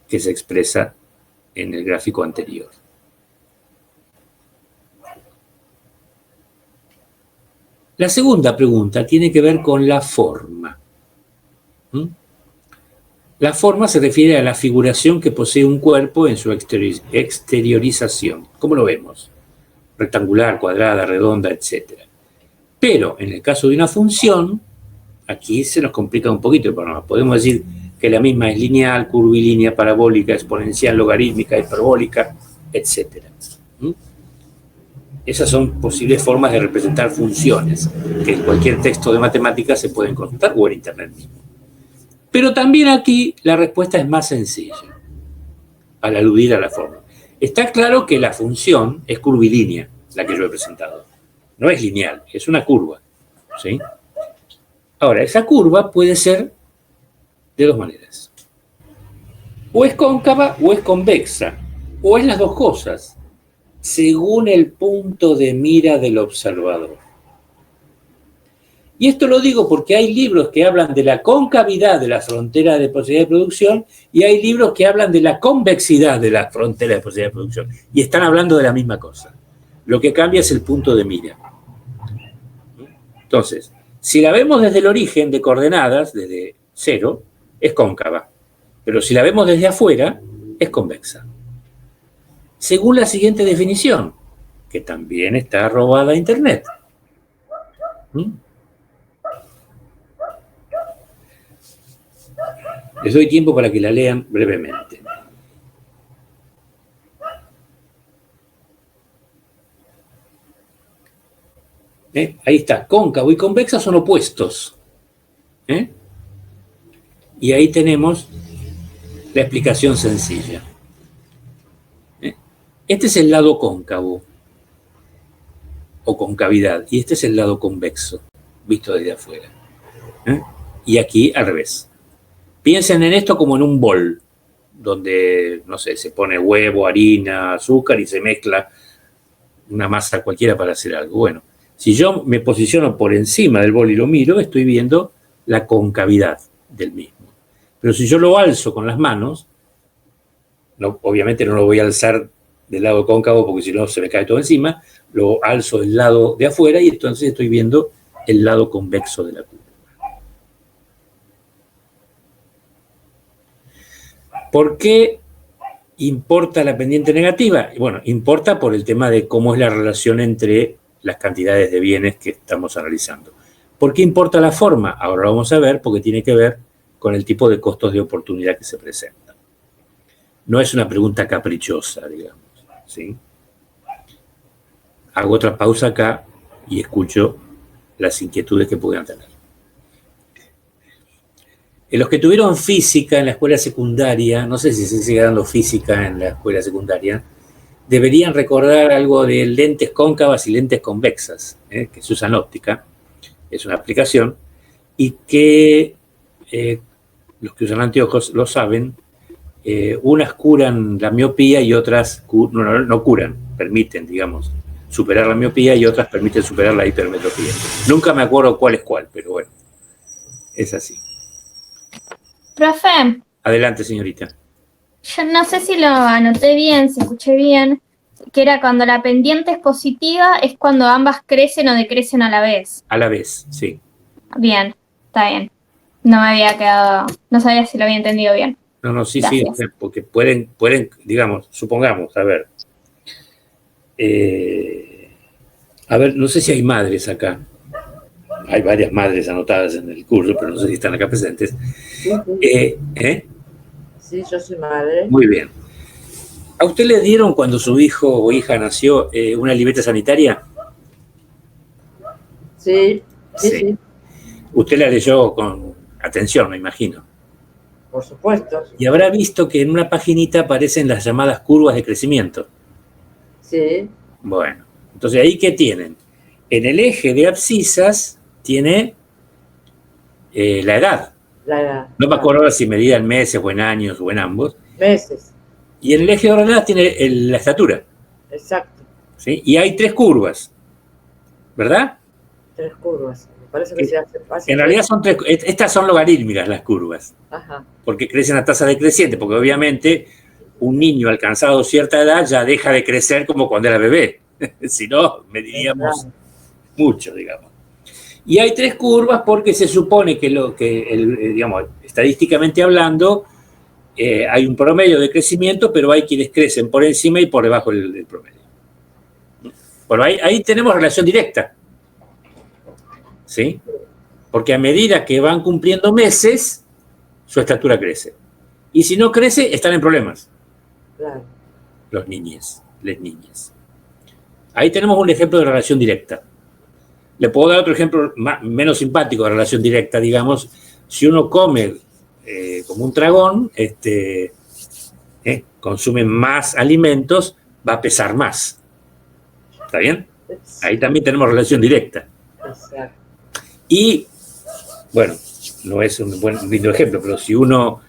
que se expresa en el gráfico anterior. La segunda pregunta tiene que ver con la forma. La forma se refiere a la figuración que posee un cuerpo en su exteriorización. ¿Cómo lo vemos? Rectangular, cuadrada, redonda, etc. Pero en el caso de una función, aquí se nos complica un poquito el panorama. Podemos decir que la misma es lineal, curvilínea, parabólica, exponencial, logarítmica, hiperbólica, etc. Esas son posibles formas de representar funciones que en cualquier texto de matemáticas se pueden consultar o en Internet mismo. Pero también aquí la respuesta es más sencilla al aludir a la forma. Está claro que la función es curvilínea, la que yo he presentado. No es lineal, es una curva. ¿Sí? Ahora, esa curva puede ser de dos maneras. O es cóncava o es convexa, o es las dos cosas, según el punto de mira del observador. Y esto lo digo porque hay libros que hablan de la concavidad de la frontera de posibilidad de producción y hay libros que hablan de la convexidad de la frontera de posibilidad de producción. Y están hablando de la misma cosa. Lo que cambia es el punto de mira. Entonces, si la vemos desde el origen de coordenadas, desde 0, es cóncava. Pero si la vemos desde afuera, es convexa. Según la siguiente definición, que también está robada a Internet. Les doy tiempo para que la lean brevemente. Ahí está, cóncavo y convexa son opuestos. Y ahí tenemos la explicación sencilla. Este es el lado cóncavo o concavidad y este es el lado convexo, visto desde afuera. Y aquí al revés. Piensen en esto como en un bol, donde, no sé, se pone huevo, harina, azúcar y se mezcla una masa cualquiera para hacer algo. Bueno, si yo me posiciono por encima del bol y lo miro, estoy viendo la concavidad del mismo. Pero si yo lo alzo con las manos, obviamente no lo voy a alzar del lado cóncavo porque si no se me cae todo encima, lo alzo del lado de afuera y entonces estoy viendo el lado convexo de la curva. ¿Por qué importa la pendiente negativa? Bueno, importa por el tema de cómo es la relación entre las cantidades de bienes que estamos analizando. ¿Por qué importa la forma? Ahora lo vamos a ver porque tiene que ver con el tipo de costos de oportunidad que se presentan. No es una pregunta caprichosa, digamos. ¿Sí? Hago otra pausa acá y escucho las inquietudes que puedan tener. Los que tuvieron física en la escuela secundaria, no sé si se sigue dando física en la escuela secundaria, deberían recordar algo de lentes cóncavas y lentes convexas, que se usan óptica, es una aplicación, y que los que usan anteojos lo saben, unas curan la miopía y otras no curan, permiten, digamos, superar la miopía y otras permiten superar la hipermetropía. Nunca me acuerdo cuál es cuál, pero bueno, es así. Profe, Adelante, señorita. yo no sé si lo anoté bien, si escuché bien, que era cuando la pendiente es positiva, es cuando ambas crecen o decrecen a la vez. A la vez, sí. Bien, está bien. No me había quedado, no sabía si lo había entendido bien. No, sí, Gracias. sí, porque pueden, digamos, supongamos, a ver, no sé si hay madres acá. Hay varias madres anotadas en el curso, pero no sé si están acá presentes. Sí, yo soy madre. Muy bien. ¿A usted le dieron cuando su hijo o hija nació una libreta sanitaria? Sí, sí. Usted la leyó con atención, me imagino. Por supuesto. Y habrá visto que en una paginita aparecen las llamadas curvas de crecimiento. Sí. Bueno, entonces ahí ¿qué tienen? En el eje de abscisas tiene la edad. No me acuerdo ahora si medida en meses o en años o en ambos. Meses. Y en el eje de ordenadas tiene la estatura. Exacto. ¿Sí? Y hay tres curvas. ¿verdad? 3 curvas. Me parece que se hace fácil. En realidad son 3, estas son logarítmicas las curvas, Ajá. porque crecen a tasa decreciente, porque obviamente un niño alcanzado cierta edad ya deja de crecer como cuando era bebé, si no, mediríamos mucho, digamos. Y hay 3 curvas porque se supone que, digamos, estadísticamente hablando, hay un promedio de crecimiento, pero hay quienes crecen por encima y por debajo del promedio. Bueno, ahí tenemos relación directa, ¿sí? Porque a medida que van cumpliendo meses, su estatura crece. Y si no crece, están en problemas. Claro. Los niñes, les niñas. Ahí tenemos un ejemplo de relación directa. Le puedo dar otro ejemplo menos simpático de relación directa, digamos. Si uno come como un dragón, consume más alimentos, va a pesar más. ¿Está bien? Ahí también tenemos relación directa. Exacto. Y, bueno, no es un lindo ejemplo, pero si uno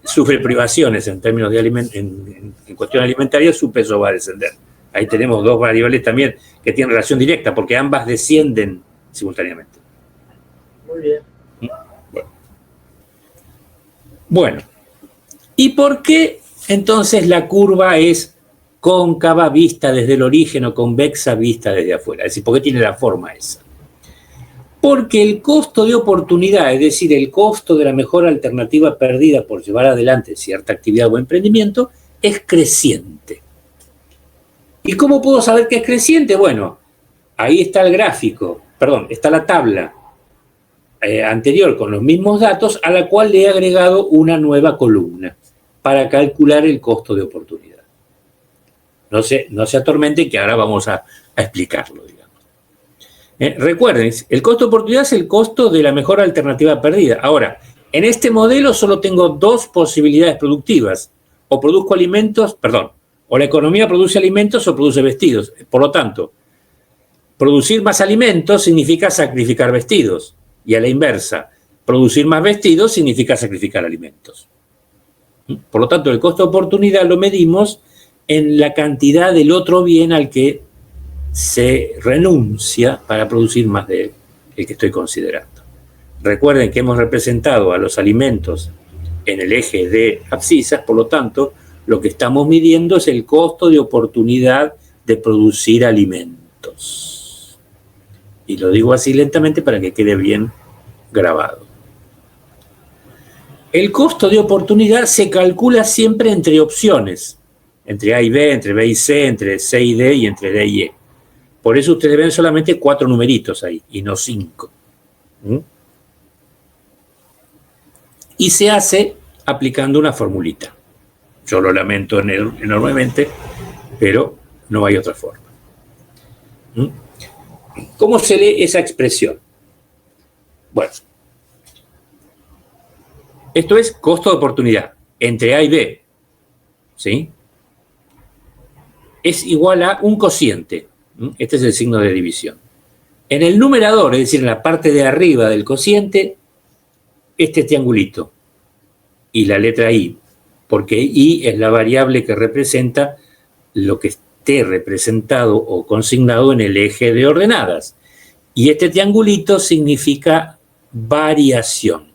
sufre privaciones en términos de en cuestión alimentaria, su peso va a descender. Ahí tenemos 2 variables también que tienen relación directa, porque ambas descienden simultáneamente. Muy bien. Bueno, ¿y por qué entonces la curva es cóncava vista desde el origen o convexa vista desde afuera? Es decir, ¿por qué tiene la forma esa? Porque el costo de oportunidad, es decir, el costo de la mejor alternativa perdida por llevar adelante cierta actividad o emprendimiento, es creciente. ¿Y cómo puedo saber que es creciente? Bueno, ahí está el gráfico, perdón, está la tabla anterior con los mismos datos, a la cual le he agregado una nueva columna para calcular el costo de oportunidad. No se atormenten, que ahora vamos a explicarlo, digamos. Recuerden, el costo de oportunidad es el costo de la mejor alternativa perdida. Ahora, en este modelo solo tengo 2 posibilidades productivas. O produzco alimentos, perdón, o la economía produce alimentos o produce vestidos. Por lo tanto, producir más alimentos significa sacrificar vestidos. Y a la inversa, producir más vestidos significa sacrificar alimentos. Por lo tanto, el costo de oportunidad lo medimos en la cantidad del otro bien al que se renuncia para producir más del que estoy considerando. Recuerden que hemos representado a los alimentos en el eje de abscisas, por lo tanto, lo que estamos midiendo es el costo de oportunidad de producir alimentos. Y lo digo así lentamente para que quede bien grabado. El costo de oportunidad se calcula siempre entre opciones, entre A y B, entre B y C, entre C y D y entre D y E. Por eso ustedes ven solamente 4 numeritos ahí y no 5. Y se hace aplicando una formulita. Yo lo lamento enormemente, pero no hay otra forma. ¿Cómo se lee esa expresión? Bueno, esto es costo de oportunidad entre A y B, ¿sí? Es igual a un cociente. Este es el signo de división. En el numerador, es decir, en la parte de arriba del cociente, este triangulito y la letra I, porque I es la variable que representa lo que esté representado o consignado en el eje de ordenadas. Y este triangulito significa variación.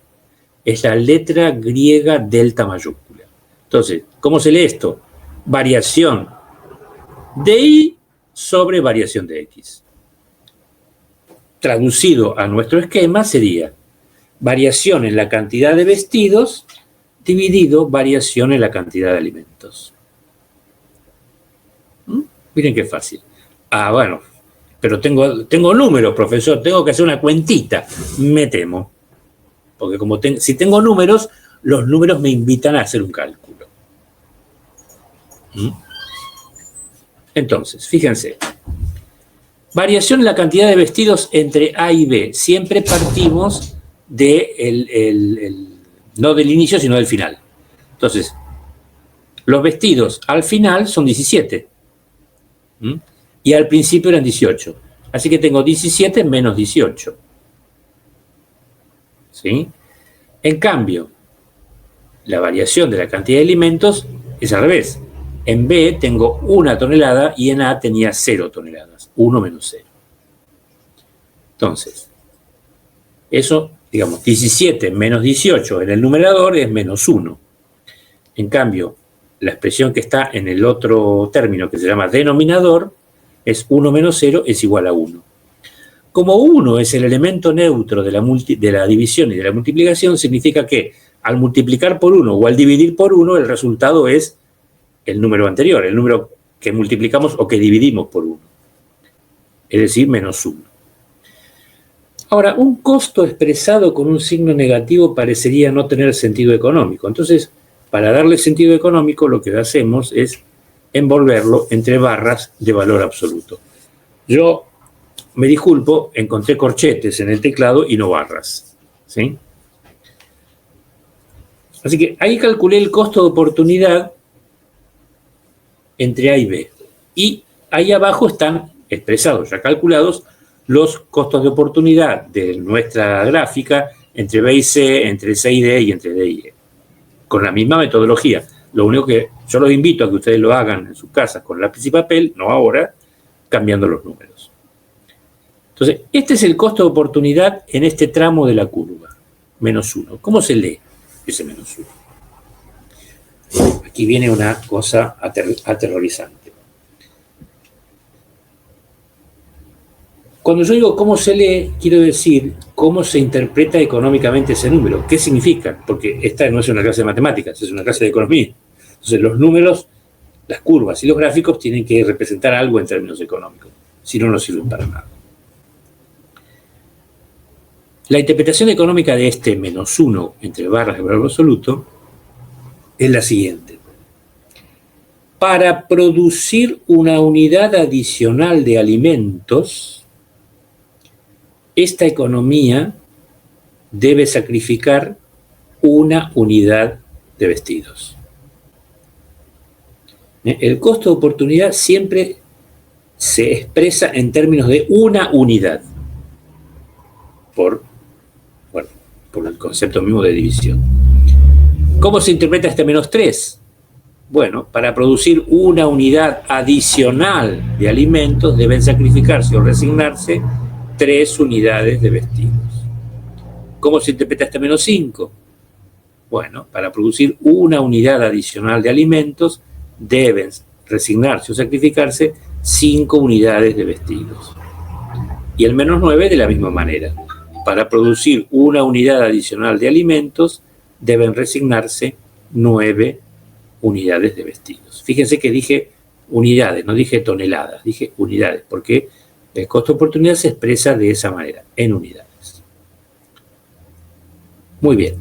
Es la letra griega delta mayúscula. Entonces, ¿cómo se lee esto? Variación de Y sobre variación de X. Traducido a nuestro esquema sería variación en la cantidad de vestidos dividido variación en la cantidad de alimentos. Miren qué fácil. Ah, bueno, pero tengo números, profesor, tengo que hacer una cuentita, me temo. Porque si tengo números, los números me invitan a hacer un cálculo. Entonces, fíjense. Variación en la cantidad de vestidos entre A y B. Siempre partimos no del inicio, sino del final. Entonces, los vestidos al final son 17. Y al principio eran 18. Así que tengo 17 menos 18. ¿Sí? En cambio, la variación de la cantidad de alimentos es al revés. En B tengo 1 tonelada y en A tenía 0 toneladas. 1 menos 0. Entonces, eso, digamos, 17 menos 18 en el numerador es menos 1. En cambio, la expresión que está en el otro término, que se llama denominador, es 1 menos 0 es igual a 1. Como 1 es el elemento neutro de la división y de la multiplicación, significa que al multiplicar por 1 o al dividir por 1, el resultado es el número anterior, el número que multiplicamos o que dividimos por 1. Es decir, menos 1. Ahora, un costo expresado con un signo negativo parecería no tener sentido económico. Entonces, para darle sentido económico, lo que hacemos es envolverlo entre barras de valor absoluto. Yo me disculpo, encontré corchetes en el teclado y no barras, ¿sí? Así que ahí calculé el costo de oportunidad entre A y B. Y ahí abajo están expresados, ya calculados, los costos de oportunidad de nuestra gráfica entre B y C, entre C y D y entre D y E. Con la misma metodología. Lo único que yo los invito a que ustedes lo hagan en sus casas con lápiz y papel, no ahora, cambiando los números. Entonces, este es el costo de oportunidad en este tramo de la curva, menos 1. ¿Cómo se lee ese menos 1? Aquí viene una cosa aterrorizante. Cuando yo digo cómo se lee, quiero decir cómo se interpreta económicamente ese número. ¿Qué significa? Porque esta no es una clase de matemáticas, es una clase de economía. Entonces, los números, las curvas y los gráficos tienen que representar algo en términos económicos. Si no, no sirven para nada. La interpretación económica de este menos 1 entre barras de valor absoluto es la siguiente. Para producir una unidad adicional de alimentos, esta economía debe sacrificar una unidad de vestidos. El costo de oportunidad siempre se expresa en términos de una unidad, por el concepto mismo de división. ¿Cómo se interpreta este menos 3? Bueno, para producir una unidad adicional de alimentos deben sacrificarse o resignarse 3 unidades de vestidos. ¿Cómo se interpreta este menos 5? Bueno, para producir una unidad adicional de alimentos deben resignarse o sacrificarse 5 unidades de vestidos. Y el menos 9 de la misma manera. Para producir una unidad adicional de alimentos deben resignarse 9 unidades de vestidos. Fíjense que dije unidades, no dije toneladas, dije unidades, porque el costo de oportunidad se expresa de esa manera, en unidades. Muy bien.